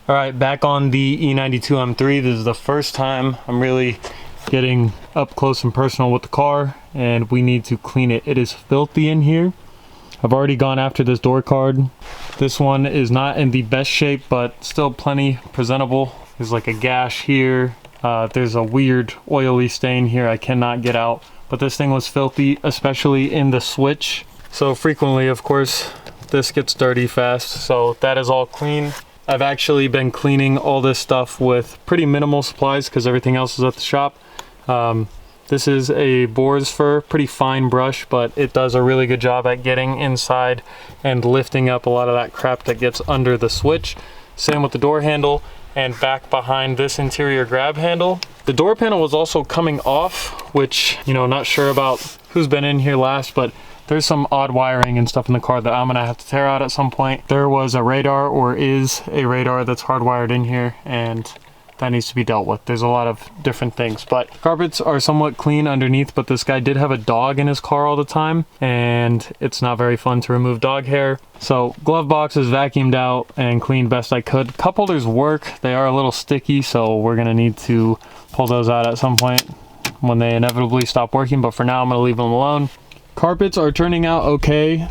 All right, back on the E92 M3. This is the first time I'm really getting up close and personal with the car, and we need to clean it. It is filthy in here. I've already gone after this door card. This one is not in the best shape, but still plenty presentable. There's like a gash here. There's a weird oily stain here I cannot get out. But this thing was filthy, especially in the switch. So frequently, of course, this gets dirty fast. So that is all clean. I've actually been cleaning all this stuff with pretty minimal supplies because everything else is at the shop. This is a boar's fur, pretty fine brush, but it does a really good job at getting inside and lifting up a lot of that crap that gets under the switch. Same with the door handle and back behind this interior grab handle. The door panel was also coming off, which, you know, not sure about who's been in here last, but there's some odd wiring and stuff in the car that I'm gonna have to tear out at some point. There was a radar, or is a radar, that's hardwired in here, and that needs to be dealt with. There's a lot of different things, but carpets are somewhat clean underneath, but this guy did have a dog in his car all the time, and it's not very fun to remove dog hair. So glove box is vacuumed out and cleaned best I could. Cup holders work. They are a little sticky, so we're gonna need to pull those out at some point when they inevitably stop working, but for now I'm gonna leave them alone. Carpets are turning out okay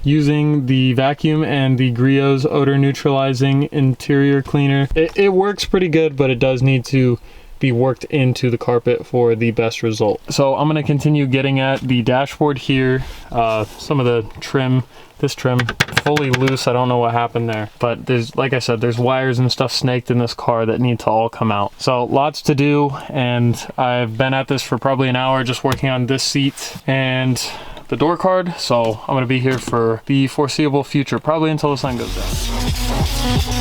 using the vacuum and the Griot's odor neutralizing interior cleaner. It works pretty good, but it does need to be worked into the carpet for the best result. So I'm going to continue getting at the dashboard here. Some of the trim, this trim fully loose. I don't know what happened there, but there's, like I said, there's wires and stuff snaked in this car that need to all come out. So lots to do, and I've been at this for probably an hour just working on this seat and the door card. So I'm going to be here for the foreseeable future, probably until the sun goes down.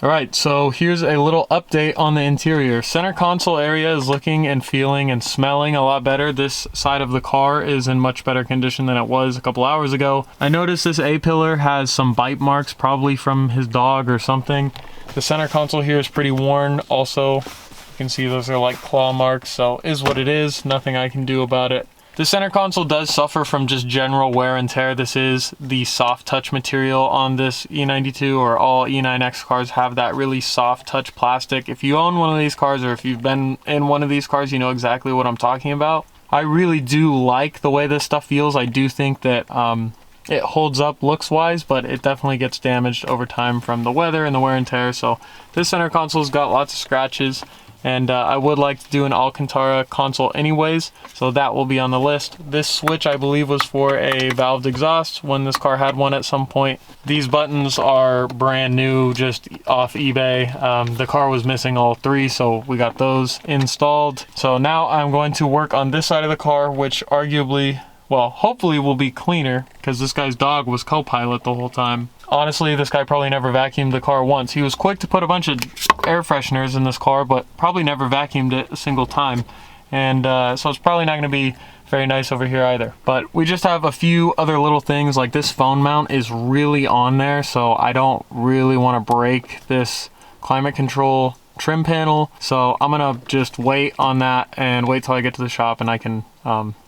Alright, so here's a little update on the interior. Center console area is looking and feeling and smelling a lot better. This side of the car is in much better condition than it was a couple hours ago. I noticed this A-pillar has some bite marks, probably from his dog or something. The center console here is pretty worn also. You can see those are like claw marks, so is what it is. Nothing I can do about it. The center console does suffer from just general wear and tear. This is the soft touch material on this E92, or all E9X cars have that really soft touch plastic. If you own one of these cars, or if you've been in one of these cars, you know exactly what I'm talking about. I really do like the way this stuff feels. I do think that it holds up looks wise, but it definitely gets damaged over time from the weather and the wear and tear. So this center console's got lots of scratches. And I would like to do an Alcantara console anyways, so that will be on the list. This switch, I believe, was for a valved exhaust when this car had one at some point. These buttons are brand new, just off eBay. The car was missing all three, so we got those installed. So now I'm going to work on this side of the car, which arguably, well, hopefully will be cleaner, because this guy's dog was co-pilot the whole time. Honestly, this guy probably never vacuumed the car once. He was quick to put a bunch of air fresheners in this car, but probably never vacuumed it a single time. And so it's probably not going to be very nice over here either. But we just have a few other little things, like this phone mount is really on there, so I don't really want to break this climate control trim panel. So I'm gonna just wait on that and wait till I get to the shop, and I can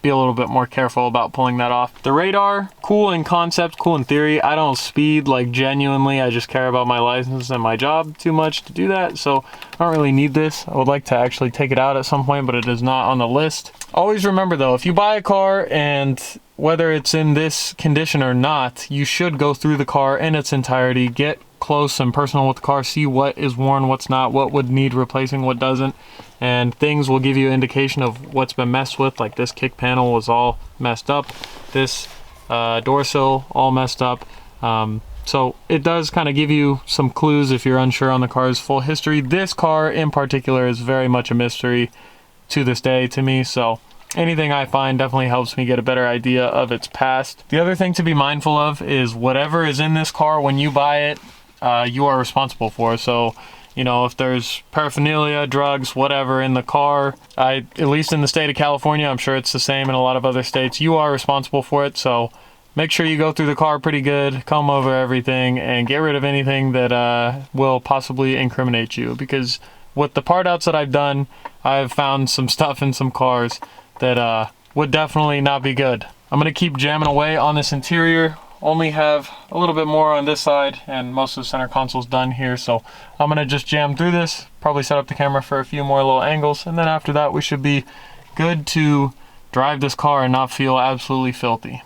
be a little bit more careful about pulling that off. The radar, cool in concept, cool in theory. I don't speed, like genuinely. I just care about my license and my job too much to do that, so I don't really need this. I would like to actually take it out at some point, but it is not on the list. Always remember though, if you buy a car, and whether it's in this condition or not, you should go through the car in its entirety, get close and personal with the car, see what is worn, what's not, what would need replacing, what doesn't, and things will give you an indication of what's been messed with. Like this kick panel was all messed up, this door sill all messed up, so it does kind of give you some clues if you're unsure on the car's full history. This car in particular is very much a mystery to this day to me, so anything I find definitely helps me get a better idea of its past. The other thing to be mindful of is whatever is in this car when you buy it, you are responsible for. So, you know, if there's paraphernalia, drugs, whatever in the car, at least in the state of California, I'm sure it's the same in a lot of other states, you are responsible for it. So make sure you go through the car pretty good, comb over everything, and get rid of anything that will possibly incriminate you. Because with the part outs that I've done, I've found some stuff in some cars that would definitely not be good. I'm gonna keep jamming away on this interior. Only have a little bit more on this side, and most of the center console's done here, so I'm gonna just jam through this, probably set up the camera for a few more little angles, and then after that we should be good to drive this car and not feel absolutely filthy.